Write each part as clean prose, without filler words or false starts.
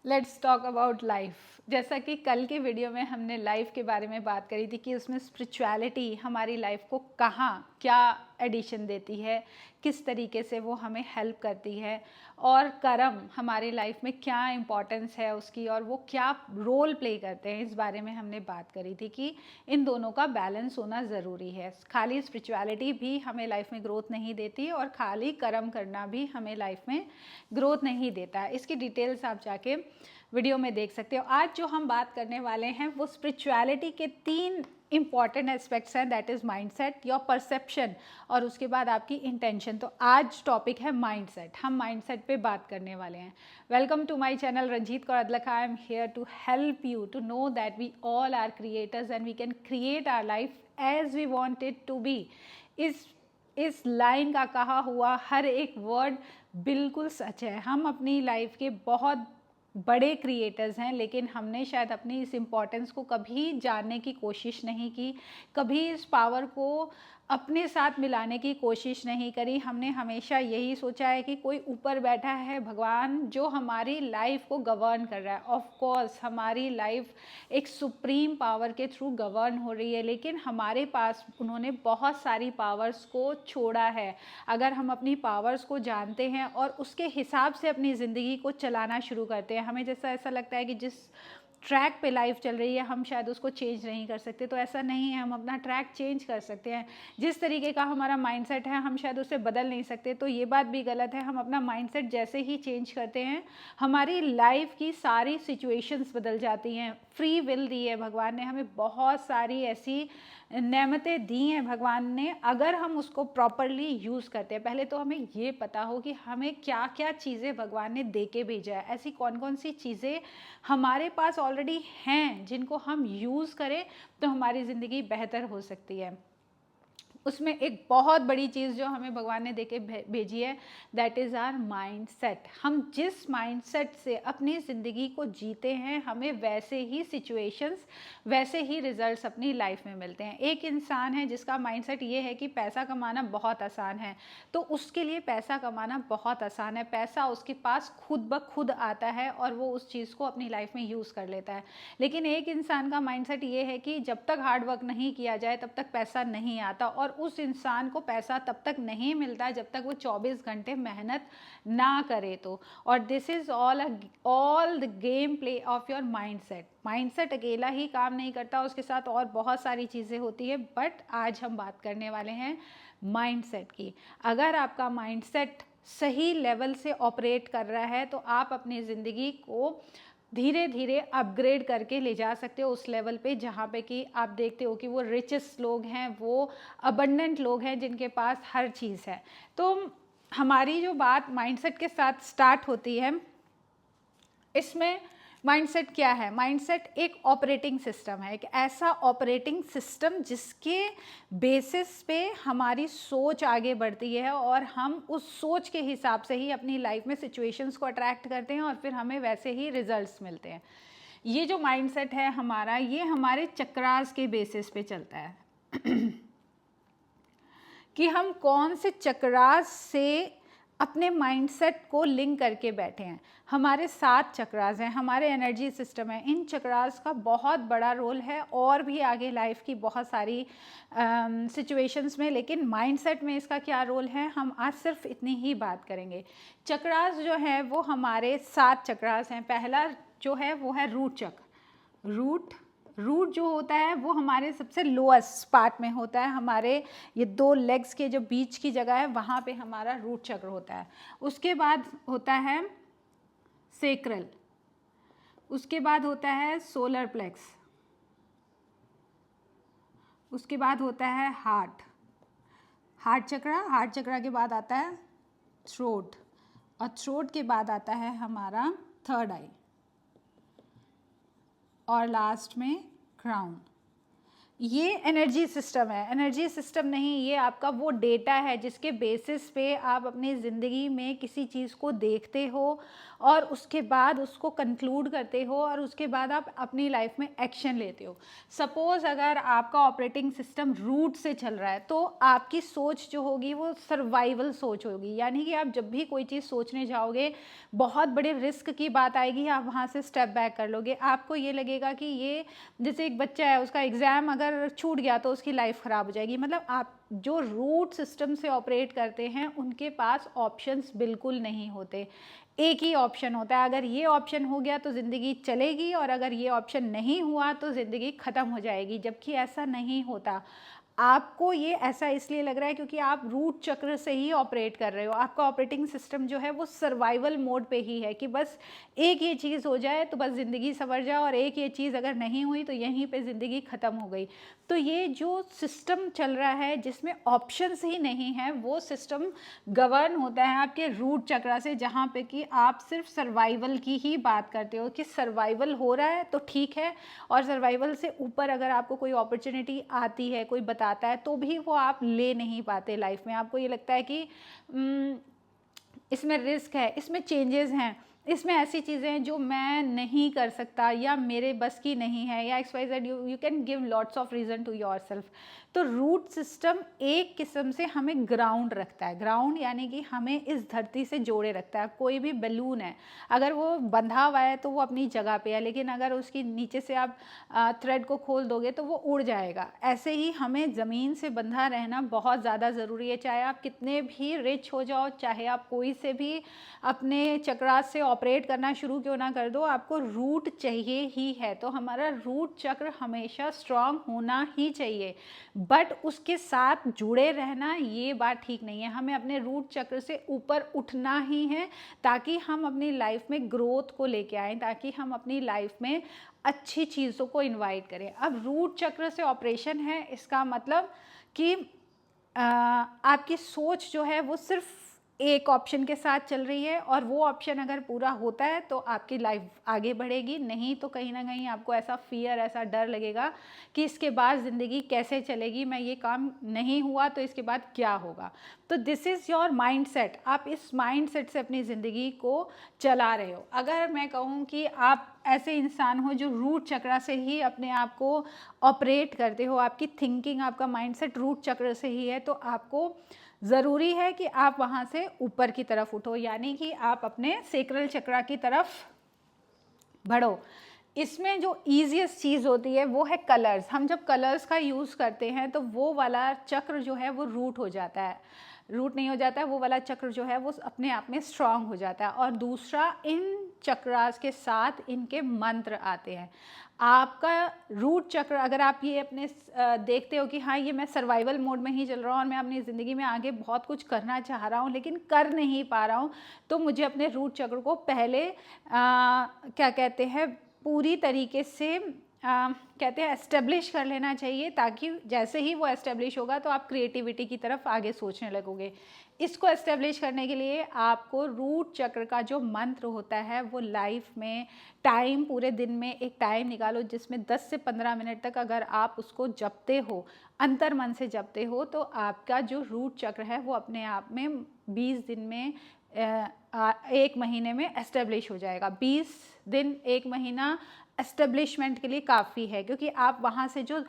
Let's talk about life. जैसा कि कल के वीडियो में हमने लाइफ के बारे में बात करी थी कि उसमें स्पिरिचुअलिटी हमारी लाइफ को कहाँ क्या एडिशन देती है, किस तरीके से वो हमें हेल्प करती है, और कर्म हमारी लाइफ में क्या इम्पोर्टेंस है उसकी और वो क्या रोल प्ले करते हैं, इस बारे में हमने बात करी थी कि इन दोनों का बैलेंस होना ज़रूरी है। खाली स्पिरिचुअलिटी भी हमें लाइफ में ग्रोथ नहीं देती और खाली कर्म करना भी हमें लाइफ में ग्रोथ नहीं देता है। इसकी डिटेल्स आप जाके वीडियो में देख सकते हो। आज जो हम बात करने वाले हैं वो स्पिरिचुअलिटी के 3 इंपॉर्टेंट एस्पेक्ट्स हैं, that is mindset, your perception और उसके बाद आपकी इंटेंशन। तो आज टॉपिक है माइंडसेट, हम माइंडसेट पे बात करने वाले हैं। Welcome to my channel Ranjeet Kaur Adlak. I am here to help you to know that we all are creators and we can create our life as we want it to be. इस line का कहा हुआ हर एक वर्ड बिल्कुल सच है। हम अपनी life के बहुत बड़े क्रिएटर्स हैं, लेकिन हमने शायद अपनी इस इम्पोर्टेंस को कभी जानने की कोशिश नहीं की, कभी इस पावर को अपने साथ मिलाने की कोशिश नहीं करी। हमने हमेशा यही सोचा है कि कोई ऊपर बैठा है भगवान जो हमारी लाइफ को गवर्न कर रहा है। ऑफ कोर्स हमारी लाइफ एक सुप्रीम पावर के थ्रू गवर्न हो रही है, लेकिन हमारे पास उन्होंने बहुत सारी पावर्स को छोड़ा है। अगर हम अपनी पावर्स को जानते हैं और उसके हिसाब से अपनी ज़िंदगी को चलाना शुरू करते हैं, हमें जैसा ऐसा लगता है कि जिस ट्रैक पे लाइफ चल रही है हम शायद उसको चेंज नहीं कर सकते, तो ऐसा नहीं है। हम अपना ट्रैक चेंज कर सकते हैं। जिस तरीके का हमारा माइंडसेट है हम शायद उसे बदल नहीं सकते, तो ये बात भी गलत है। हम अपना माइंडसेट जैसे ही चेंज करते हैं हमारी लाइफ की सारी सिचुएशंस बदल जाती हैं। फ्री विल दी है भगवान ने हमें, बहुत सारी ऐसी नेमतें दी हैं भगवान ने, अगर हम उसको प्रॉपरली यूज़ करते हैं। पहले तो हमें ये पता हो कि हमें क्या क्या चीज़ें भगवान ने दे के भेजा है, ऐसी कौन कौन सी चीज़ें हमारे पास ऑलरेडी हैं जिनको हम यूज़ करें तो हमारी ज़िंदगी बेहतर हो सकती है। उसमें एक बहुत बड़ी चीज़ जो हमें भगवान ने देके भेजी है, दैट इज़ आवर माइंडसेट। हम जिस माइंडसेट से अपनी ज़िंदगी को जीते हैं हमें वैसे ही सिचुएशंस, वैसे ही रिजल्ट्स अपनी लाइफ में मिलते हैं। एक इंसान है जिसका माइंडसेट ये है कि पैसा कमाना बहुत आसान है, तो उसके लिए पैसा कमाना बहुत आसान है, पैसा उसके पास खुद ब खुद आता है और वो उस चीज़ को अपनी लाइफ में यूज़ कर लेता है। लेकिन एक इंसान का माइंडसेट ये है कि जब तक हार्ड वर्क नहीं किया जाए तब तक पैसा नहीं आता, और उस इंसान को पैसा तब तक नहीं मिलता जब तक वो 24 घंटे मेहनत ना करे। तो और this is all the game play of your mindset. Mindset अकेला ही काम नहीं करता, उसके साथ और बहुत सारी चीज़ें होती है, बट आज हम बात करने वाले हैं माइंडसेट की। अगर आपका माइंडसेट सही लेवल से ऑपरेट कर रहा है तो आप अपनी ज़िंदगी को धीरे धीरे अपग्रेड करके ले जा सकते हो उस लेवल पे जहाँ पे कि आप देखते हो कि वो रिचेस्ट लोग हैं, वो अबंडेंट लोग हैं जिनके पास हर चीज़ है। तो हमारी जो बात माइंडसेट के साथ स्टार्ट होती है, इसमें माइंडसेट क्या है? माइंडसेट एक ऑपरेटिंग सिस्टम है, एक ऐसा ऑपरेटिंग सिस्टम जिसके बेसिस पे हमारी सोच आगे बढ़ती है और हम उस सोच के हिसाब से ही अपनी लाइफ में सिचुएशंस को अट्रैक्ट करते हैं और फिर हमें वैसे ही रिजल्ट्स मिलते हैं। ये जो माइंडसेट है हमारा, ये हमारे चक्रास के बेसिस पे चलता है कि हम कौन से चक्रास से अपने माइंडसेट को लिंक करके बैठे हैं। हमारे 7 चक्रास हैं, हमारे एनर्जी सिस्टम है। इन चक्रास का बहुत बड़ा रोल है और भी आगे लाइफ की बहुत सारी सिचुएशंस में, लेकिन माइंडसेट में इसका क्या रोल है हम आज सिर्फ इतनी ही बात करेंगे। चक्रास जो है वो हमारे 7 चक्रास हैं। पहला जो है वो है रूट चक्र। रूट जो होता है वो हमारे सबसे लोएस्ट पार्ट में होता है, हमारे ये 2 लेग्स के जो बीच की जगह है वहाँ पे हमारा रूट चक्र होता है। उसके बाद होता है सेक्रल, उसके बाद होता है सोलर प्लेक्स, उसके बाद होता है हार्ट चक्रा के बाद आता है थ्रोट, और थ्रोट के बाद आता है हमारा थर्ड आई, और लास्ट में क्राउन। ये एनर्जी सिस्टम है, एनर्जी सिस्टम नहीं, ये आपका वो डेटा है जिसके बेसिस पे आप अपनी ज़िंदगी में किसी चीज़ को देखते हो और उसके बाद उसको कंक्लूड करते हो और उसके बाद आप अपनी लाइफ में एक्शन लेते हो। सपोज़ अगर आपका ऑपरेटिंग सिस्टम रूट से चल रहा है तो आपकी सोच जो होगी वो सर्वाइवल सोच होगी, यानी कि आप जब भी कोई चीज़ सोचने जाओगे, बहुत बड़े रिस्क की बात आएगी, आप वहाँ से स्टेप बैक कर लोगे। आपको ये लगेगा कि ये, जैसे एक बच्चा है, उसका एग्ज़ाम अगर छूट गया तो उसकी लाइफ ख़राब हो जाएगी। मतलब आप जो रूट सिस्टम से ऑपरेट करते हैं उनके पास ऑप्शंस बिल्कुल नहीं होते, एक ही ऑप्शन होता है। अगर ये ऑप्शन हो गया तो ज़िंदगी चलेगी और अगर ये ऑप्शन नहीं हुआ तो ज़िंदगी ख़त्म हो जाएगी, जबकि ऐसा नहीं होता। आपको ये ऐसा इसलिए लग रहा है क्योंकि आप रूट चक्र से ही ऑपरेट कर रहे हो। आपका ऑपरेटिंग सिस्टम जो है वो सर्वाइवल मोड पे ही है कि बस एक ये चीज़ हो जाए तो बस ज़िंदगी संवर जाए और एक ये चीज़ अगर नहीं हुई तो यहीं पे ज़िंदगी ख़त्म हो गई। तो ये जो सिस्टम चल रहा है जिसमें ऑप्शंस ही नहीं है, वो सिस्टम गवर्न होता है आपके रूट चक्र से, जहाँ पे कि आप सिर्फ सर्वाइवल की ही बात करते हो कि सर्वाइवल हो रहा है तो ठीक है, और सर्वाइवल से ऊपर अगर आपको कोई अपॉर्चुनिटी आती है, कोई बताता है, तो भी वो आप ले नहीं पाते लाइफ में। आपको ये लगता है कि इसमें रिस्क है, इसमें चेंजेस हैं, इसमें ऐसी चीज़ें हैं जो मैं नहीं कर सकता या मेरे बस की नहीं है, या XYZ, you can give lots of reason to yourself. तो रूट सिस्टम एक किस्म से हमें ग्राउंड रखता है। ग्राउंड यानी कि हमें इस धरती से जोड़े रखता है। कोई भी बैलून है, अगर वो बंधा हुआ है तो वो अपनी जगह पे है, लेकिन अगर उसकी नीचे से आप थ्रेड को खोल दोगे तो वो उड़ जाएगा। ऐसे ही हमें ज़मीन से बंधा रहना बहुत ज़्यादा ज़रूरी है। चाहे आप कितने भी रिच हो जाओ, चाहे आप कोई से भी अपने चक्रास से ऑपरेट करना शुरू क्यों ना कर दो, आपको रूट चाहिए ही है। तो हमारा रूट चक्र हमेशा स्ट्रांग होना ही चाहिए, बट उसके साथ जुड़े रहना ये बात ठीक नहीं है। हमें अपने रूट चक्र से ऊपर उठना ही है ताकि हम अपनी लाइफ में ग्रोथ को लेके आएँ, ताकि हम अपनी लाइफ में अच्छी चीज़ों को इनवाइट करें। अब रूट चक्र से ऑपरेशन है, इसका मतलब कि आपकी सोच जो है वो सिर्फ एक ऑप्शन के साथ चल रही है और वो ऑप्शन अगर पूरा होता है तो आपकी लाइफ आगे बढ़ेगी, नहीं तो कहीं ना कहीं आपको ऐसा फियर, ऐसा डर लगेगा कि इसके बाद ज़िंदगी कैसे चलेगी, मैं ये काम नहीं हुआ तो इसके बाद क्या होगा। तो दिस इज़ योर माइंडसेट। आप इस माइंडसेट से अपनी ज़िंदगी को चला रहे हो। अगर मैं कहूँ कि आप ऐसे इंसान हो जो रूट चक्र से ही अपने आप को ऑपरेट करते हो, आपकी थिंकिंग, आपका माइंडसेट रूट चक्र से ही है, तो आपको ज़रूरी है कि आप वहाँ से ऊपर की तरफ उठो, यानी कि आप अपने सेक्रल चक्र की तरफ बढ़ो। इसमें जो ईजीएस्ट चीज़ होती है वो है कलर्स। हम जब कलर्स का यूज़ करते हैं तो वो वाला चक्र जो है वो रूट हो जाता है, रूट नहीं हो जाता है, वो वाला चक्र जो है वो अपने आप में स्ट्रांग हो जाता है। और दूसरा, इन चक्रास के साथ इनके मंत्र आते हैं। आपका रूट चक्र, अगर आप ये अपने देखते हो कि हाँ ये मैं सर्वाइवल मोड में ही चल रहा हूँ और मैं अपनी ज़िंदगी में आगे बहुत कुछ करना चाह रहा हूँ लेकिन कर नहीं पा रहा हूँ, तो मुझे अपने रूट चक्र को पहले क्या कहते हैं, पूरी तरीके से कहते हैं एस्टेब्लिश कर लेना चाहिए, ताकि जैसे ही वो एस्टेब्लिश होगा तो आप क्रिएटिविटी की तरफ आगे सोचने लगोगे। इसको एस्टेब्लिश करने के लिए आपको रूट चक्र का जो मंत्र होता है वो लाइफ में टाइम, पूरे दिन में एक टाइम निकालो जिसमें 10 से 15 मिनट तक अगर आप उसको जपते हो, अंतर मन से जपते हो, तो आपका जो रूट चक्र है वो अपने आप में 20 दिन में, 1 महीने में एस्टेब्लिश हो जाएगा। 20 दिन, 1 महीना एस्टेब्लिशमेंट के लिए काफ़ी है, क्योंकि आप वहाँ से जो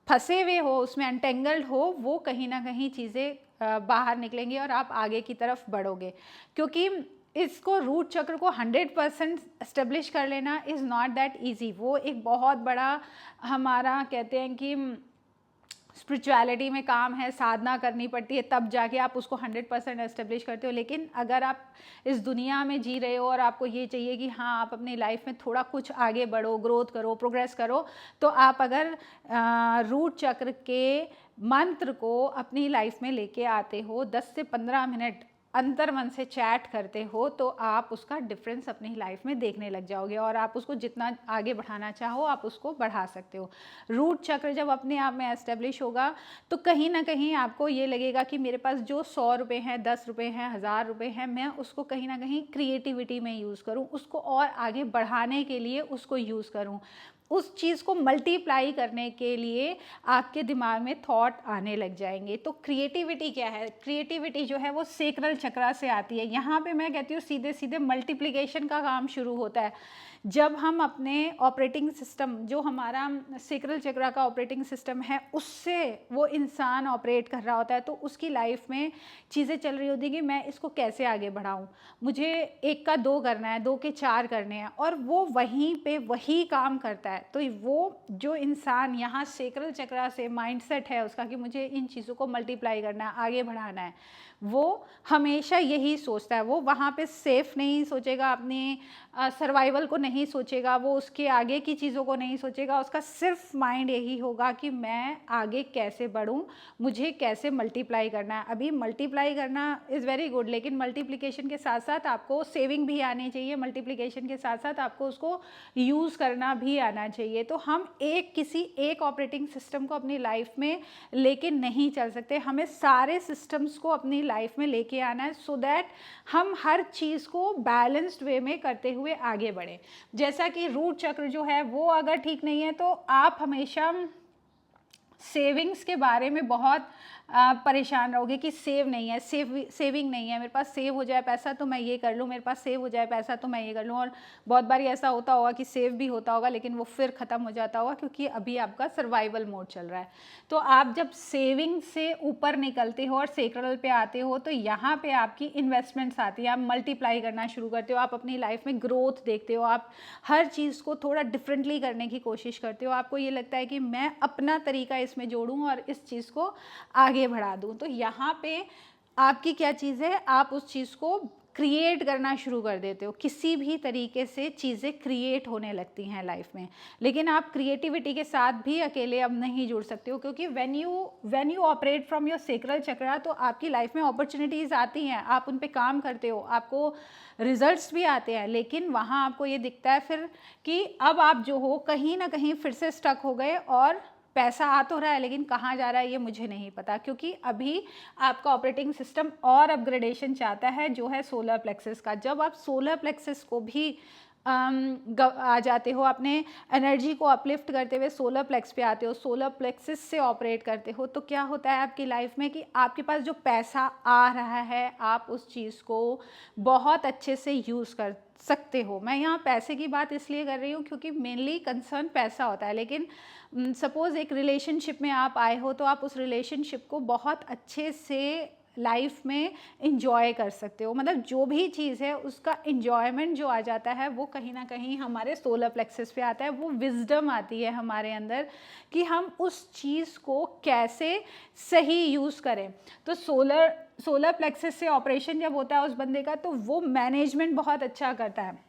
फंसे हुए हो, उसमें अनटेंगल्ड हो, वो कहीं ना कहीं चीज़ें बाहर निकलेंगी और आप आगे की तरफ बढ़ोगे। क्योंकि इसको रूट चक्र को 100% एस्टेब्लिश कर लेना इज़ नॉट दैट ईजी। वो एक बहुत बड़ा हमारा कहते हैं कि स्पिरिचुअलिटी में काम है, साधना करनी पड़ती है, तब जाके आप उसको 100% एस्टेब्लिश करते हो। लेकिन अगर आप इस दुनिया में जी रहे हो और आपको ये चाहिए कि हाँ आप अपनी लाइफ में थोड़ा कुछ आगे बढ़ो, ग्रोथ करो, प्रोग्रेस करो, तो आप अगर रूट चक्र के मंत्र को अपनी लाइफ में लेके आते हो, 10 से 15 मिनट अंतर मन से चैट करते हो, तो आप उसका डिफरेंस अपनी लाइफ में देखने लग जाओगे और आप उसको जितना आगे बढ़ाना चाहो आप उसको बढ़ा सकते हो। रूट चक्र जब अपने आप में एस्टेब्लिश होगा तो कहीं ना कहीं आपको ये लगेगा कि मेरे पास जो 100 रुपये हैं, 10 रुपये हैं, 1000 रुपये हैं, मैं उसको कहीं ना कहीं क्रिएटिविटी में यूज़ करूँ, उसको और आगे बढ़ाने के लिए उसको यूज़ करूँ। उस चीज़ को मल्टीप्लाई करने के लिए आपके दिमाग में थॉट आने लग जाएंगे। तो क्रिएटिविटी क्या है? क्रिएटिविटी जो है वो सेक्रल चक्रा से आती है। यहाँ पे मैं कहती हूँ सीधे सीधे मल्टीप्लिकेशन का काम शुरू होता है जब हम अपने ऑपरेटिंग सिस्टम, जो हमारा सेक्रल चक्रा का ऑपरेटिंग सिस्टम है, उससे वो इंसान ऑपरेट कर रहा होता है। तो उसकी लाइफ में चीज़ें चल रही होती है कि मैं इसको कैसे आगे बढ़ाऊँ, मुझे 1 का 2 करना है, 2 के 4 करने हैं, और वो वहीं पे वही काम करता है। तो वो जो इंसान यहाँ सेक्रल चक्रा से माइंडसेट है उसका कि मुझे इन चीज़ों को मल्टीप्लाई करना है, आगे बढ़ाना है, वो हमेशा यही सोचता है। वो वहाँ पे सेफ नहीं सोचेगा, अपने सर्वाइवल को नहीं सोचेगा, वो उसके आगे की चीज़ों को नहीं सोचेगा। उसका सिर्फ माइंड यही होगा कि मैं आगे कैसे बढ़ूँ, मुझे कैसे मल्टीप्लाई करना है। अभी मल्टीप्लाई करना इज़ वेरी गुड, लेकिन मल्टीप्लिकेशन के साथ साथ आपको सेविंग भी आनी चाहिए, मल्टीप्लिकेशन के साथ साथ आपको उसको यूज़ करना भी आना चाहिए। तो हम किसी एक ऑपरेटिंग सिस्टम को अपनी लाइफ में लेके नहीं चल सकते, हमें सारे सिस्टम्स को अपनी लाइफ में लेके आना है, सो दैट हम हर चीज़ को बैलेंस्ड वे में करते हुए आगे बढ़ें। जैसा कि रूट चक्र जो है वो अगर ठीक नहीं है तो आप हमेशा सेविंग्स के बारे में बहुत परेशान रहोगे कि सेव नहीं है, सेविंग नहीं है, मेरे पास सेव हो जाए पैसा तो मैं ये कर लूँ, मेरे पास सेव हो जाए पैसा तो मैं ये कर लूँ। और बहुत बार ऐसा होता होगा कि सेव भी होता होगा लेकिन वो फिर ख़त्म हो जाता होगा क्योंकि अभी आपका सर्वाइवल मोड चल रहा है। तो आप जब सेविंग से ऊपर निकलते हो और सेक्रल पे आते हो तो यहाँ पे आपकी इन्वेस्टमेंट्स आती है, आप मल्टीप्लाई करना शुरू करते हो, आप अपनी लाइफ में ग्रोथ देखते हो, आप हर चीज़ को थोड़ा डिफरेंटली करने की कोशिश करते हो। आपको ये लगता है कि मैं अपना तरीका इसमें जोड़ूँ और इस चीज़ को आगे बढ़ा दूं। तो यहाँ पे आपकी क्या चीज़ है, आप उस चीज़ को क्रिएट करना शुरू कर देते हो। किसी भी तरीके से चीज़ें क्रिएट होने लगती हैं लाइफ में, लेकिन आप क्रिएटिविटी के साथ भी अकेले अब नहीं जुड़ सकते हो, क्योंकि when you operate from your sacral chakra तो आपकी लाइफ में अपॉर्चुनिटीज़ आती हैं, आप उन पे काम करते हो, आपको रिजल्ट्स भी आते हैं, लेकिन वहाँ आपको ये दिखता है फिर कि अब आप जो हो कहीं ना कहीं फिर से स्टक हो गए और पैसा आ तो रहा है लेकिन कहाँ जा रहा है ये मुझे नहीं पता, क्योंकि अभी आपका ऑपरेटिंग सिस्टम और अपग्रेडेशन चाहता है जो है सोलर प्लेक्सस का। जब आप सोलर प्लेक्सस को भी आ जाते हो, अपने एनर्जी को अपलिफ्ट करते हुए सोलर प्लेक्स पे आते हो, सोलर प्लेक्सस से ऑपरेट करते हो, तो क्या होता है आपकी लाइफ में कि आपके पास जो पैसा आ रहा है आप उस चीज़ को बहुत अच्छे से यूज़ कर सकते हो। मैं यहाँ पैसे की बात इसलिए कर रही हूँ क्योंकि मेनली कंसर्न पैसा होता है, लेकिन सपोज़ एक रिलेशनशिप में आप आए हो तो आप उस रिलेशनशिप को बहुत अच्छे से लाइफ में इंजॉय कर सकते हो। मतलब जो भी चीज़ है उसका इंजॉयमेंट जो आ जाता है वो कहीं ना कहीं हमारे सोलर प्लेक्सस पे आता है। वो विजडम आती है हमारे अंदर कि हम उस चीज़ को कैसे सही यूज़ करें। तो सोलर प्लेक्सस से ऑपरेशन जब होता है उस बंदे का, तो वो मैनेजमेंट बहुत अच्छा करता है,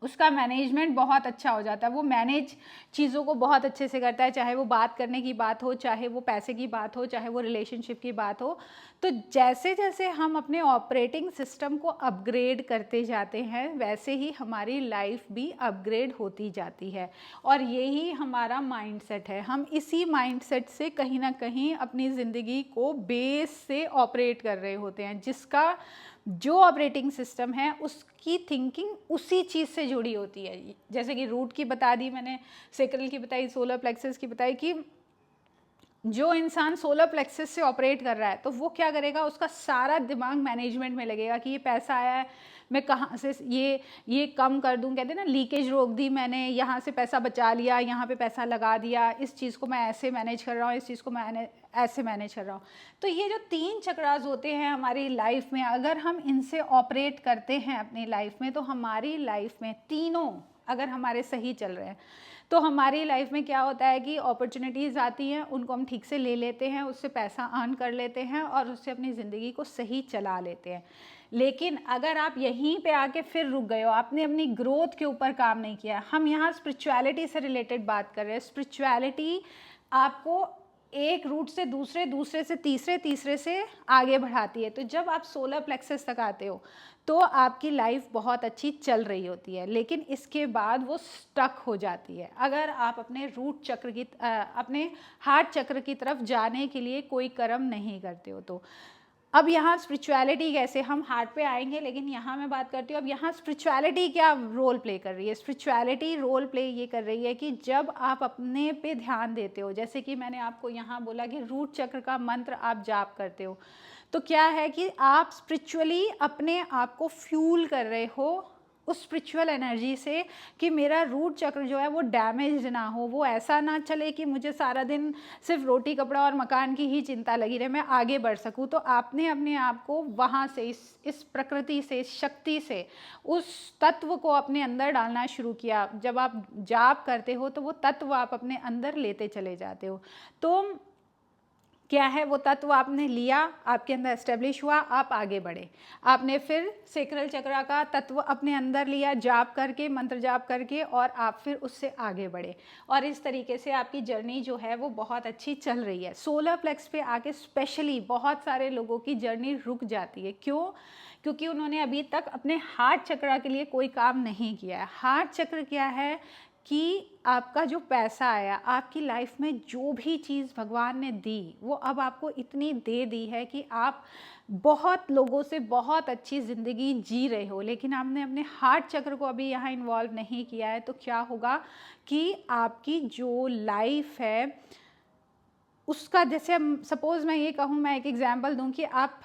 उसका मैनेजमेंट बहुत अच्छा हो जाता है, वो मैनेज चीज़ों को बहुत अच्छे से करता है, चाहे वो बात करने की बात हो, चाहे वो पैसे की बात हो, चाहे वो रिलेशनशिप की बात हो। तो जैसे जैसे हम अपने ऑपरेटिंग सिस्टम को अपग्रेड करते जाते हैं वैसे ही हमारी लाइफ भी अपग्रेड होती जाती है, और यही हमारा माइंडसेट है। हम इसी माइंडसेट से कहीं ना कहीं अपनी ज़िंदगी को बेस से ऑपरेट कर रहे होते हैं, जिसका जो ऑपरेटिंग सिस्टम है उसकी थिंकिंग उसी चीज़ से जुड़ी होती है। जैसे कि रूट की बता दी मैंने, सेक्रल की बताई, सोलर प्लेक्सस की बताई, कि जो इंसान सोलर प्लेक्सस से ऑपरेट कर रहा है तो वो क्या करेगा, उसका सारा दिमाग मैनेजमेंट में लगेगा कि ये पैसा आया है मैं कहाँ से ये कम कर दूँ, कहते हैं ना लीकेज रोक दी मैंने, यहाँ से पैसा बचा लिया, यहाँ पे पैसा लगा दिया, इस चीज़ को मैं ऐसे मैनेज कर रहा हूँ, इस चीज़ को मैं ऐसे मैनेज कर रहा हूँ। तो ये जो 3 चक्रास होते हैं हमारी लाइफ में, अगर हम इनसे ऑपरेट करते हैं अपनी लाइफ में तो हमारी लाइफ में तीनों अगर हमारे सही चल रहे हैं तो हमारी लाइफ में क्या होता है कि अपॉर्चुनिटीज़ आती हैं, उनको हम ठीक से ले लेते हैं, उससे पैसा अर्न कर लेते हैं और उससे अपनी ज़िंदगी को सही चला लेते हैं। लेकिन अगर आप यहीं पे आके फिर रुक गए हो, आपने अपनी ग्रोथ के ऊपर काम नहीं किया, हम यहाँ स्पिरिचुअलिटी से रिलेटेड बात कर रहे हैं। स्पिरिचुअलिटी आपको एक रूट से दूसरे, दूसरे से तीसरे, तीसरे से आगे बढ़ाती है। तो जब आप सोलर प्लेक्सस तक आते हो तो आपकी लाइफ बहुत अच्छी चल रही होती है, लेकिन इसके बाद वो स्टक हो जाती है अगर आप अपने रूट चक्र की अपने हार्ट चक्र की तरफ जाने के लिए कोई कर्म नहीं करते हो। तो अब यहाँ स्पिरिचुअलिटी कैसे, हम हार्ट पे आएंगे, लेकिन यहाँ मैं बात करती हूँ अब यहाँ स्पिरिचुअलिटी क्या रोल प्ले कर रही है। स्पिरिचुअलिटी रोल प्ले ये कर रही है कि जब आप अपने पे ध्यान देते हो, जैसे कि मैंने आपको यहाँ बोला कि रूट चक्र का मंत्र आप जाप करते हो, तो क्या है कि आप स्पिरिचुअली अपने आप को फ्यूल कर रहे हो उस स्पिरिचुअल एनर्जी से कि मेरा रूट चक्र जो है वो डैमेज ना हो, वो ऐसा ना चले कि मुझे सारा दिन सिर्फ रोटी कपड़ा और मकान की ही चिंता लगी रहे, मैं आगे बढ़ सकूं। तो आपने अपने आप को वहाँ से इस प्रकृति से, इस शक्ति से, उस तत्व को अपने अंदर डालना शुरू किया। जब आप जाप करते हो तो वो तत्व आप अपने अंदर लेते चले जाते हो। तो क्या है, वो तत्व आपने लिया, आपके अंदर एस्टेब्लिश हुआ, आप आगे बढ़े। आपने फिर सेक्रल चक्र का तत्व अपने अंदर लिया जाप करके, मंत्र जाप करके, और आप फिर उससे आगे बढ़े। और इस तरीके से आपकी जर्नी जो है वो बहुत अच्छी चल रही है। सोलर प्लेक्स पे आके स्पेशली बहुत सारे लोगों की जर्नी रुक जाती है। क्यों? क्योंकि उन्होंने अभी तक अपने हार्ट चक्र के लिए कोई काम नहीं किया है। हार्ट चक्र क्या है कि आपका जो पैसा आया, आपकी लाइफ में जो भी चीज़ भगवान ने दी, वो अब आपको इतनी दे दी है कि आप बहुत लोगों से बहुत अच्छी ज़िंदगी जी रहे हो, लेकिन आपने अपने हार्ट चक्र को अभी यहाँ इन्वॉल्व नहीं किया है। तो क्या होगा कि आपकी जो लाइफ है उसका, जैसे सपोज़ मैं ये कहूँ, मैं एक एग्जांपल दूँ कि आप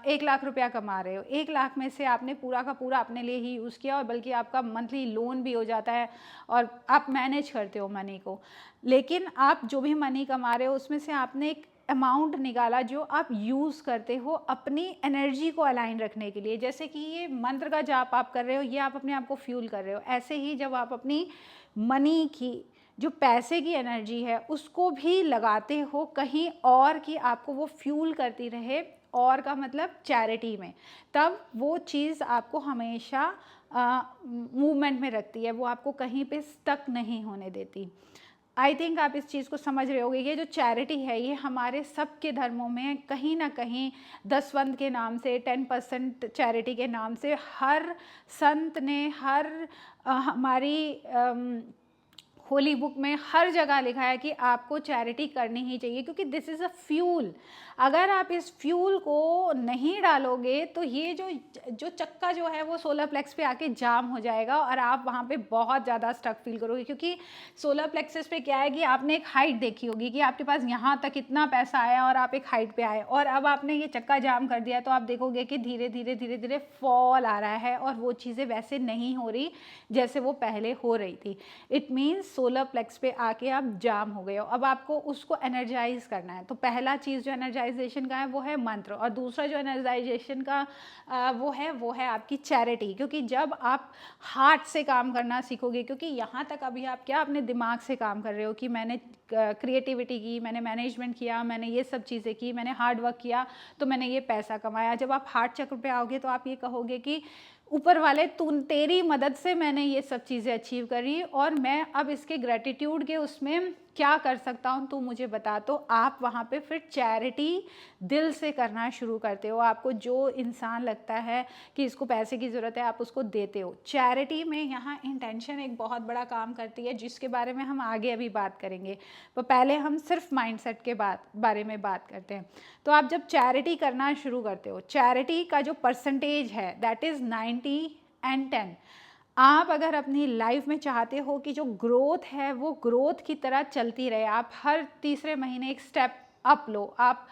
1 लाख रुपया कमा रहे हो, 1 लाख में से आपने पूरा का पूरा अपने लिए ही यूज़ किया, और बल्कि आपका मंथली लोन भी हो जाता है और आप मैनेज करते हो मनी को। लेकिन आप जो भी मनी कमा रहे हो उसमें से आपने एक अमाउंट निकाला जो आप यूज़ करते हो अपनी एनर्जी को अलाइन रखने के लिए। जैसे कि ये मंत्र का जाप आप कर रहे हो, ये आप अपने आप को फ्यूल कर रहे हो। ऐसे ही जब आप अपनी मनी की, जो पैसे की एनर्जी है, उसको भी लगाते हो कहीं और कि आपको वो फ्यूल करती रहे, और का मतलब चैरिटी में, तब वो चीज़ आपको हमेशा मूवमेंट में रखती है, वो आपको कहीं पे स्टक नहीं होने देती। आई थिंक आप इस चीज़ को समझ रहे होगे। ये जो चैरिटी है ये हमारे सबके धर्मों में कहीं ना कहीं दसवंत के नाम से, 10% चैरिटी के नाम से, हर संत ने, हर हमारी होली बुक में हर जगह लिखा है कि आपको चैरिटी करनी ही चाहिए, क्योंकि दिस इज़ अ फ्यूल। अगर आप इस फ्यूल को नहीं डालोगे तो ये जो चक्का जो है वो सोलर प्लेक्स पे आके जाम हो जाएगा, और आप वहाँ पे बहुत ज़्यादा स्टक फील करोगे। क्योंकि सोलर प्लेक्सेस पे क्या है कि आपने एक हाइट देखी होगी कि आपके पास यहाँ तक इतना पैसा आया और आप एक हाइट पे आए, और अब आपने ये चक्का जाम कर दिया, तो आप देखोगे कि धीरे धीरे धीरे धीरे फॉल आ रहा है, और वो चीज़ें वैसे नहीं हो रही जैसे वो पहले हो रही थी। इट मीन्स सोलर प्लेक्स पे आके आप जाम हो गए हो। अब आपको उसको एनर्जाइज करना है। तो पहला चीज़ जो एनर्जाइजेशन का है वो है मंत्र, और दूसरा जो एनर्जाइजेशन का वो है आपकी चैरिटी। क्योंकि जब आप हार्ट से काम करना सीखोगे, क्योंकि यहाँ तक अभी आप क्या अपने दिमाग से काम कर रहे हो कि मैंने क्रिएटिविटी की, मैंने मैनेजमेंट किया, मैंने ये सब चीज़ें की, मैंने हार्ड वर्क किया, तो मैंने ये पैसा कमाया। जब आप हार्ट चक्र पे आओगे तो आप ये कहोगे कि ऊपर वाले तेरी मदद से मैंने ये सब चीज़ें अचीव करी, और मैं अब इसके ग्रेटिट्यूड के उसमें क्या कर सकता हूँ तू मुझे बता। तो आप वहाँ पे फिर चैरिटी दिल से करना शुरू करते हो। आपको जो इंसान लगता है कि इसको पैसे की ज़रूरत है, आप उसको देते हो। चैरिटी में यहाँ इंटेंशन एक बहुत बड़ा काम करती है, जिसके बारे में हम आगे अभी बात करेंगे। तो पहले हम सिर्फ माइंडसेट के बारे में बात करते हैं। तो आप जब चैरिटी करना शुरू करते हो, चैरिटी का जो परसेंटेज है दैट इज़ 90/10। आप अगर अपनी लाइफ में चाहते हो कि जो ग्रोथ है वो ग्रोथ की तरह चलती रहे, आप हर तीसरे महीने एक स्टेप अप लो, आप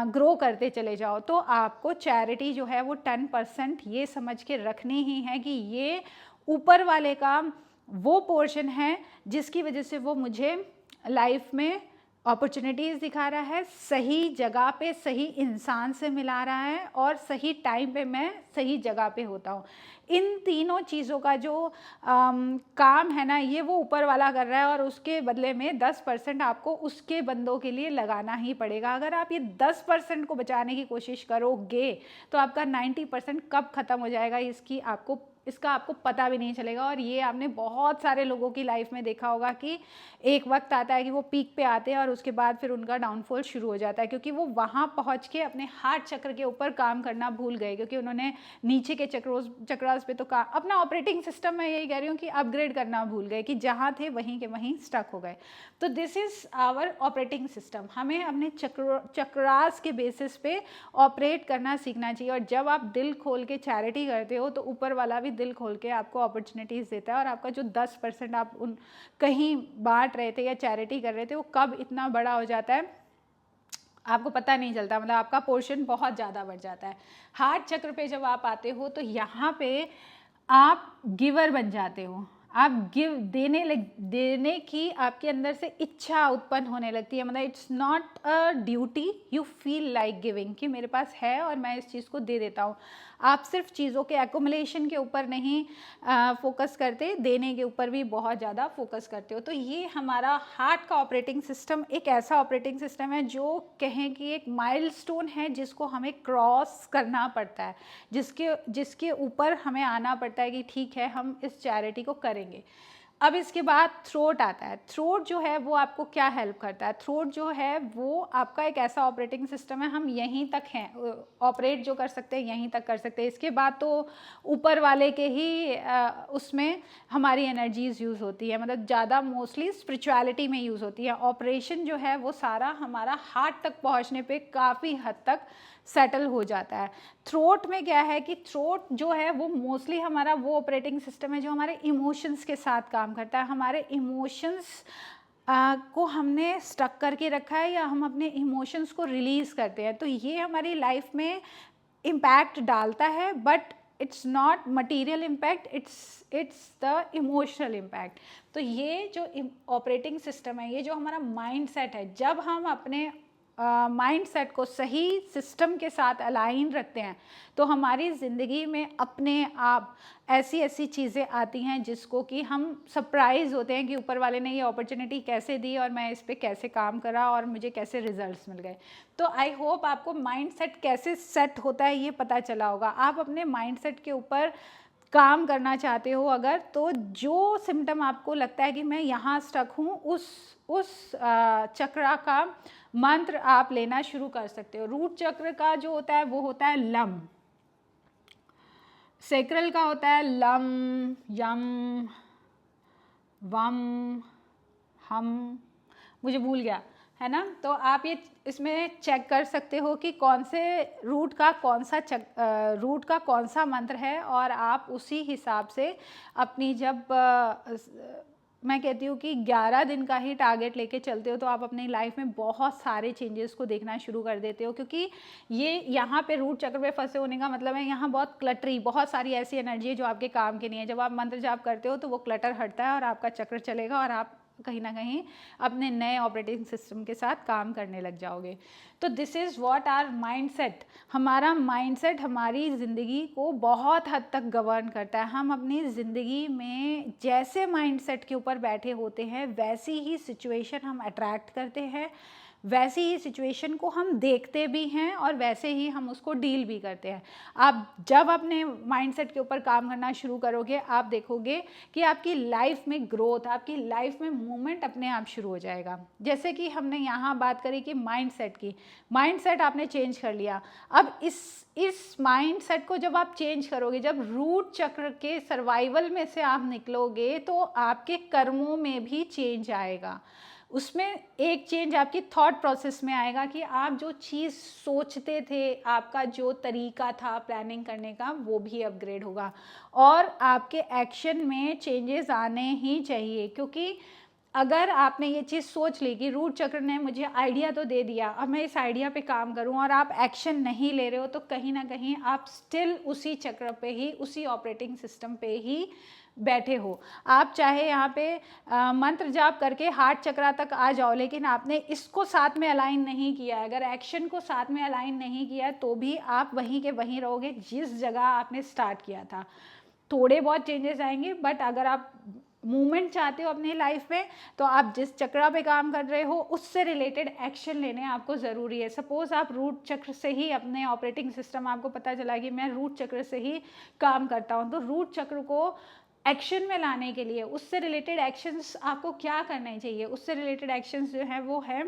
ग्रो करते चले जाओ, तो आपको चैरिटी जो है वो 10% ये समझ के रखनी ही है कि ये ऊपर वाले का वो पोर्शन है जिसकी वजह से वो मुझे लाइफ में अपॉर्चुनिटीज़ दिखा रहा है, सही जगह पे सही इंसान से मिला रहा है, और सही टाइम पे मैं सही जगह पे होता हूँ। इन तीनों चीज़ों का जो काम है ना, ये वो ऊपर वाला कर रहा है, और उसके बदले में 10% आपको उसके बंदों के लिए लगाना ही पड़ेगा। अगर आप ये 10% को बचाने की कोशिश करोगे तो आपका 90% कब ख़त्म हो जाएगा इसकी आपको इसका आपको पता भी नहीं चलेगा। और ये आपने बहुत सारे लोगों की लाइफ में देखा होगा कि एक वक्त आता है कि वो पीक पे आते हैं और उसके बाद फिर उनका डाउनफॉल शुरू हो जाता है, क्योंकि वो वहाँ पहुँच के अपने हार्ट चक्र के ऊपर काम करना भूल गए, क्योंकि उन्होंने नीचे के चक्रास पे तो अपना ऑपरेटिंग सिस्टम, मैं यही कह रही हूँ कि अपग्रेड करना भूल गए, कि जहाँ थे वहीं के वहीं स्टक हो गए। तो this is our operating system. हमें अपने चक्रास के बेसिस पे ऑपरेट करना सीखना चाहिए। और जब आप दिल खोल के चैरिटी करते हो तो ऊपर वाला भी दिल खोल के आपको अपॉर्चुनिटीज़ देता है, और आपका जो 10% आप उन कहीं बांट रहे थे या चैरिटी कर रहे थे, वो कब इतना बड़ा हो जाता है आपको पता नहीं चलता। मतलब आपका पोर्शन बहुत ज़्यादा बढ़ जाता है। हार्ट चक्र पे जब आप आते हो तो यहाँ पे आप गिवर बन जाते हो। आप देने की आपके अंदर से इच्छा उत्पन्न होने लगती है। मतलब it's not a duty, you feel like giving, कि मेरे पास है और मैं इस चीज़ को दे देता हूँ। आप सिर्फ चीज़ों के एक्युमुलेशन के ऊपर नहीं फोकस करते, देने के ऊपर भी बहुत ज़्यादा फोकस करते हो। तो ये हमारा हार्ट का ऑपरेटिंग सिस्टम एक ऐसा ऑपरेटिंग सिस्टम है जो कहें कि एक माइलस्टोन है जिसको हमें क्रॉस करना पड़ता है, जिसके ऊपर हमें आना पड़ता है कि ठीक है हम इस चैरिटी को करेंगे। अब इसके बाद थ्रोट आता है। थ्रोट जो है वो आपको क्या हेल्प करता है? थ्रोट जो है वो आपका एक ऐसा ऑपरेटिंग सिस्टम है, हम यहीं तक हैं ऑपरेट जो कर सकते हैं, यहीं तक कर सकते हैं। इसके बाद तो ऊपर वाले के ही उसमें हमारी एनर्जीज यूज़ होती है, मतलब ज़्यादा मोस्टली स्पिरिचुअलिटी में यूज़ होती है। ऑपरेशन जो है वो सारा हमारा हार्ट तक पहुँचने पे काफ़ी हद तक सेटल हो जाता है। थ्रोट में क्या है कि थ्रोट जो है वो मोस्टली हमारा वो ऑपरेटिंग सिस्टम है जो हमारे इमोशंस के साथ काम करता है। हमारे इमोशंस को हमने स्टक करके रखा है या हम अपने इमोशंस को रिलीज़ करते हैं, तो ये हमारी लाइफ में इम्पैक्ट डालता है, but it's not material impact, it's the emotional impact. तो ये जो ऑपरेटिंग सिस्टम है, ये जो हमारा माइंड सेट है, जब हम अपने माइंड सेट को सही सिस्टम के साथ अलाइन रखते हैं तो हमारी ज़िंदगी में अपने आप ऐसी ऐसी चीज़ें आती हैं जिसको कि हम सरप्राइज़ होते हैं कि ऊपर वाले ने ये अपॉर्चुनिटी कैसे दी और मैं इस पर कैसे काम करा और मुझे कैसे रिजल्ट्स मिल गए। तो आई होप आपको माइंड सेट कैसे सेट होता है ये पता चला होगा। आप अपने माइंड सेट के ऊपर काम करना चाहते हो अगर, तो जो सिम्टम आपको लगता है कि मैं यहाँ स्टक हूँ, उस चक्र का मंत्र आप लेना शुरू कर सकते हो। रूट चक्र का जो होता है वो होता है लम, सेक्रल का होता है लम, यम, वम, हम, मुझे भूल गया है ना। तो आप ये इसमें चेक कर सकते हो कि कौन से रूट का कौन सा मंत्र है, और आप उसी हिसाब से अपनी जब मैं कहती हूँ कि 11 दिन का ही टारगेट लेके चलते हो तो आप अपनी लाइफ में बहुत सारे चेंजेस को देखना शुरू कर देते हो। क्योंकि ये यहाँ पे रूट चक्र पे फंसे होने का मतलब है यहाँ बहुत क्लटरी, बहुत सारी ऐसी एनर्जी है जो आपके काम की नहीं है। जब आप मंत्र जाप करते हो तो वो क्लटर हटता है और आपका चक्र चलेगा और आप कहीं ना कहीं अपने नए ऑपरेटिंग सिस्टम के साथ काम करने लग जाओगे। तो this is what our mindset. हमारा माइंडसेट हमारी ज़िंदगी को बहुत हद तक गवर्न करता है। हम अपनी ज़िंदगी में जैसे माइंडसेट के ऊपर बैठे होते हैं वैसी ही सिचुएशन हम अट्रैक्ट करते हैं, वैसी ही सिचुएशन को हम देखते भी हैं और वैसे ही हम उसको डील भी करते हैं। आप जब अपने माइंडसेट के ऊपर काम करना शुरू करोगे आप देखोगे कि आपकी लाइफ में ग्रोथ, आपकी लाइफ में मूवमेंट अपने आप शुरू हो जाएगा। जैसे कि हमने यहाँ बात करी कि माइंडसेट की, माइंडसेट आपने चेंज कर लिया। अब इस माइंडसेट को जब आप चेंज करोगे, जब रूट चक्र के सर्वाइवल में से आप निकलोगे तो आपके कर्मों में भी चेंज आएगा। उसमें एक चेंज आपकी थॉट प्रोसेस में आएगा कि आप जो चीज़ सोचते थे, आपका जो तरीका था प्लानिंग करने का वो भी अपग्रेड होगा और आपके एक्शन में चेंजेस आने ही चाहिए। क्योंकि अगर आपने ये चीज़ सोच ली कि रूट चक्र ने मुझे आइडिया तो दे दिया, अब मैं इस आइडिया पे काम करूं, और आप एक्शन नहीं ले रहे हो तो कहीं ना कहीं आप स्टिल उसी चक्र पे ही, उसी ऑपरेटिंग सिस्टम पे ही बैठे हो। आप चाहे यहाँ पे मंत्र जाप करके हार्ट चक्र तक आ जाओ, लेकिन आपने इसको साथ में अलाइन नहीं किया है, अगर एक्शन को साथ में अलाइन नहीं किया तो भी आप वहीं के वहीं रहोगे जिस जगह आपने स्टार्ट किया था। थोड़े बहुत चेंजेस आएंगे, बट अगर आप मूवमेंट चाहते हो अपनी लाइफ में, तो आप जिस चक्रा पे काम कर रहे हो उससे रिलेटेड एक्शन लेने आपको ज़रूरी है। सपोज़ आप रूट चक्र से ही अपने ऑपरेटिंग सिस्टम, आपको पता चला कि मैं रूट चक्र से ही काम करता हूँ, तो रूट चक्र को एक्शन में लाने के लिए उससे रिलेटेड एक्शंस आपको क्या करने चाहिए? उससे रिलेटेड एक्शंस जो है वो है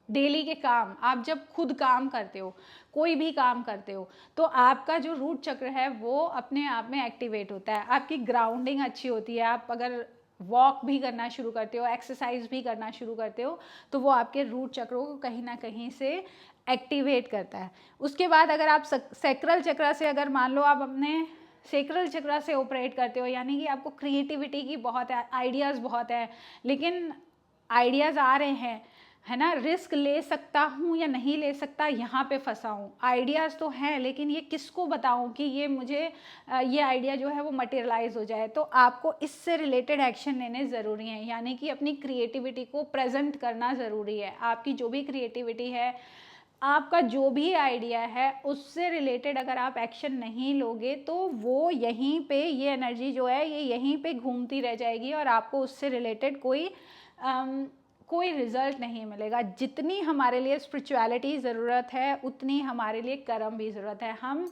डेली के काम। आप जब खुद काम करते हो, कोई भी काम करते हो, तो आपका जो रूट चक्र है वो अपने आप में एक्टिवेट होता है, आपकी ग्राउंडिंग अच्छी होती है। आप अगर वॉक भी करना शुरू करते हो, एक्सरसाइज भी करना शुरू करते हो, तो वो आपके रूट चक्रों को कहीं ना कहीं से एक्टिवेट करता है। उसके बाद अगर आप सैक्रल चक्र से, अगर मान लो आप अपने सैक्रल चक्र से ऑपरेट करते हो, यानी कि आपको क्रिएटिविटी की बहुत है, आइडियाज़ बहुत है, लेकिन आइडियाज़ आ रहे हैं, है ना, रिस्क ले सकता हूँ या नहीं ले सकता, यहाँ पे फंसा हूँ। आइडियाज़ तो हैं, लेकिन ये किसको बताऊँ कि ये मुझे ये आइडिया जो है वो मटेरियलाइज हो जाए। तो आपको इससे रिलेटेड एक्शन लेने ज़रूरी हैं, यानी कि अपनी क्रिएटिविटी को प्रेजेंट करना ज़रूरी है। आपकी जो भी क्रिएटिविटी है, आपका जो भी आइडिया है, उससे रिलेटेड अगर आप एक्शन नहीं लोगे तो वो यहीं पे, ये एनर्जी जो है ये यहीं पे घूमती रह जाएगी और आपको उससे रिलेटेड कोई रिजल्ट नहीं मिलेगा। जितनी हमारे लिए स्पिरिचुअलिटी ज़रूरत है, उतनी हमारे लिए कर्म भी ज़रूरत है। हम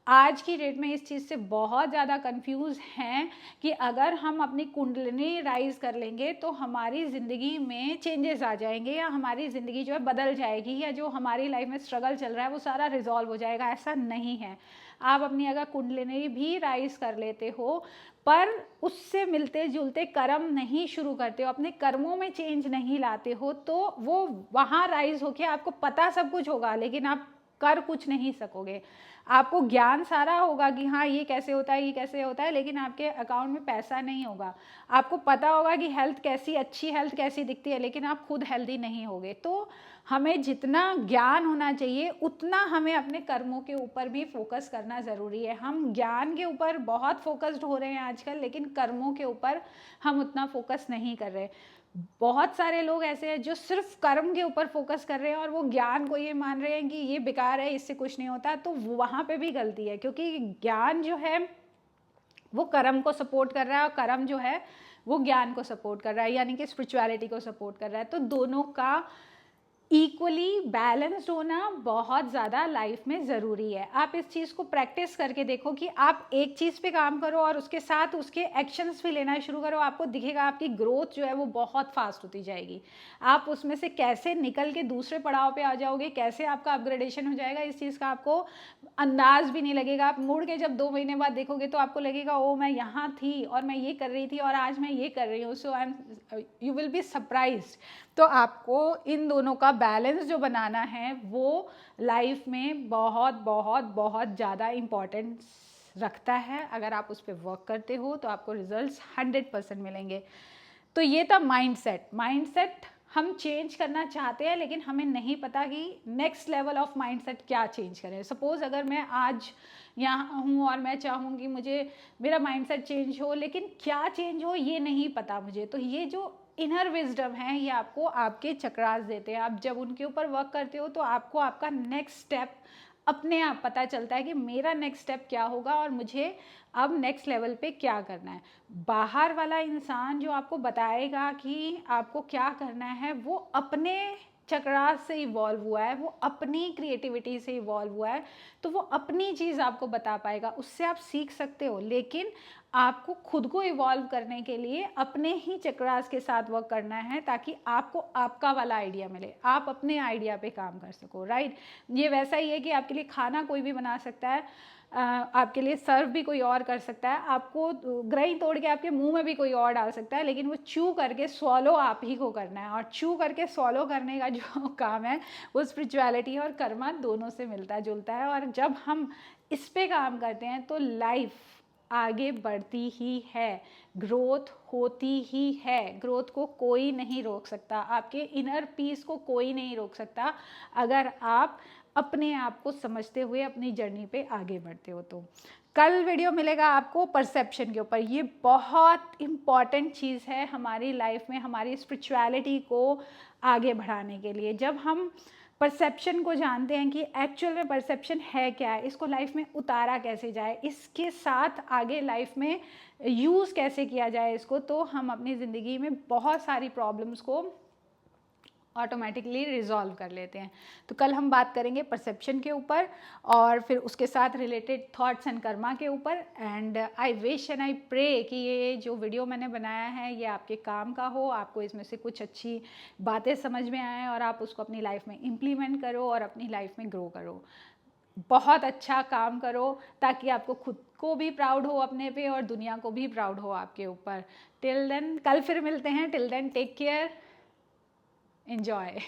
आज की डेट में इस चीज़ से बहुत ज़्यादा कंफ्यूज हैं कि अगर हम अपनी कुंडलिनी राइज कर लेंगे तो हमारी ज़िंदगी में चेंजेस आ जाएंगे, या हमारी ज़िंदगी जो है बदल जाएगी, या जो हमारी लाइफ में स्ट्रगल चल रहा है वो सारा रिजॉल्व हो जाएगा। ऐसा नहीं है। आप अपनी अगर कुंडलिनी भी राइज कर लेते हो, पर उससे मिलते जुलते कर्म नहीं शुरू करते हो, अपने कर्मों में चेंज नहीं लाते हो, तो वो वहाँ राइज होके आपको पता सब कुछ होगा, लेकिन आप कर कुछ नहीं सकोगे। आपको ज्ञान सारा होगा कि हाँ ये कैसे होता है, ये कैसे होता है, लेकिन आपके अकाउंट में पैसा नहीं होगा। आपको पता होगा कि हेल्थ कैसी, अच्छी हेल्थ कैसी दिखती है, लेकिन आप खुद हेल्दी नहीं होगे। तो हमें जितना ज्ञान होना चाहिए उतना हमें अपने कर्मों के ऊपर भी फोकस करना ज़रूरी है। हम ज्ञान के ऊपर बहुत फोकस्ड हो रहे हैं आजकल, लेकिन कर्मों के ऊपर हम उतना फोकस नहीं कर रहे। बहुत सारे लोग ऐसे हैं जो सिर्फ कर्म के ऊपर फोकस कर रहे हैं और वो ज्ञान को ये मान रहे हैं कि ये बेकार है, इससे कुछ नहीं होता। तो वहाँ पे भी गलती है, क्योंकि ज्ञान जो है वो कर्म को सपोर्ट कर रहा है और कर्म जो है वो ज्ञान को सपोर्ट कर रहा है, यानी कि स्पिरिचुअलिटी को सपोर्ट कर रहा है। तो दोनों का इक्वली बैलेंस्ड होना बहुत ज़्यादा लाइफ में ज़रूरी है। आप इस चीज़ को प्रैक्टिस करके देखो कि आप एक चीज़ पे काम करो और उसके साथ उसके एक्शंस भी लेना शुरू करो। आपको दिखेगा आपकी ग्रोथ जो है वो बहुत फास्ट होती जाएगी। आप उसमें से कैसे निकल के दूसरे पड़ाव पे आ जाओगे, कैसे आपका अपग्रेडेशन हो जाएगा, इस चीज़ का आपको अंदाज भी नहीं लगेगा। आप मुड़ के जब 2 महीने बाद देखोगे तो आपको लगेगा ओ मैं यहाँ थी और मैं ये कर रही थी और आज मैं ये कर रही हूँ। So you will be surprised. तो आपको इन दोनों का बैलेंस जो बनाना है वो लाइफ में बहुत बहुत बहुत ज़्यादा इम्पॉर्टेंस रखता है। अगर आप उस पर वर्क करते हो तो आपको रिजल्ट्स 100% मिलेंगे। तो ये था माइंडसेट हम चेंज करना चाहते हैं, लेकिन हमें नहीं पता कि नेक्स्ट लेवल ऑफ माइंडसेट क्या चेंज करें। सपोज़ अगर मैं आज यहाँ हूँ और मैं चाहूँगी मुझे मेरा माइंडसेट चेंज हो, लेकिन क्या चेंज हो ये नहीं पता मुझे। तो ये जो इनर विजडम है ये आपको आपके चक्रास देते हैं। आप जब उनके ऊपर वर्क करते हो तो आपको आपका नेक्स्ट स्टेप अपने आप पता चलता है कि मेरा नेक्स्ट स्टेप क्या होगा और मुझे अब नेक्स्ट लेवल पे क्या करना है। बाहर वाला इंसान जो आपको बताएगा कि आपको क्या करना है वो अपने चक्रास से इवॉल्व हुआ है, वो अपनी क्रिएटिविटी से इवॉल्व हुआ है, तो वो अपनी चीज़ आपको बता पाएगा। उससे आप सीख सकते हो, लेकिन आपको खुद को इवॉल्व करने के लिए अपने ही चक्रास के साथ वर्क करना है ताकि आपको आपका वाला आइडिया मिले, आप अपने आइडिया पे काम कर सको। राइट, ये वैसा ही है कि आपके लिए खाना कोई भी बना सकता है, आपके लिए सर्व भी कोई और कर सकता है, आपको ग्रही तोड़ के आपके मुंह में भी कोई और डाल सकता है, लेकिन वो च्यू करके स्वॉलो आप ही को करना है। और च्यू करके स्वॉलो करने का जो काम है वो स्पिरिचुअलिटी और कर्मा दोनों से मिलता जुलता है। और जब हम इस पे काम करते हैं तो लाइफ आगे बढ़ती ही है, ग्रोथ होती ही है। ग्रोथ को कोई नहीं रोक सकता, आपके इनर पीस को कोई नहीं रोक सकता, अगर आप अपने आप को समझते हुए अपनी जर्नी पे आगे बढ़ते हो। तो कल वीडियो मिलेगा आपको परसेप्शन के ऊपर। ये बहुत इम्पॉर्टेंट चीज़ है हमारी लाइफ में, हमारी स्पिरिचुअलिटी को आगे बढ़ाने के लिए। जब हम परसेप्शन को जानते हैं कि एक्चुअल में परसेप्शन है क्या है, इसको लाइफ में उतारा कैसे जाए, इसके साथ आगे लाइफ में यूज़ कैसे किया जाए इसको, तो हम अपनी ज़िंदगी में बहुत सारी प्रॉब्लम्स को ऑटोमेटिकली रिजॉल्व कर लेते हैं। तो कल हम बात करेंगे परसेप्शन के ऊपर और फिर उसके साथ रिलेटेड थॉट्स एंड कर्मा के ऊपर। And I wish and I pray कि ये जो वीडियो मैंने बनाया है ये आपके काम का हो, आपको इसमें से कुछ अच्छी बातें समझ में आएँ और आप उसको अपनी लाइफ में इम्प्लीमेंट करो और अपनी लाइफ में ग्रो करो, बहुत अच्छा काम करो, ताकि आपको खुद को भी प्राउड हो अपने पे और दुनिया को भी प्राउड हो आपके ऊपर। टिल देन, कल फिर मिलते हैं। Till then take care, enjoy।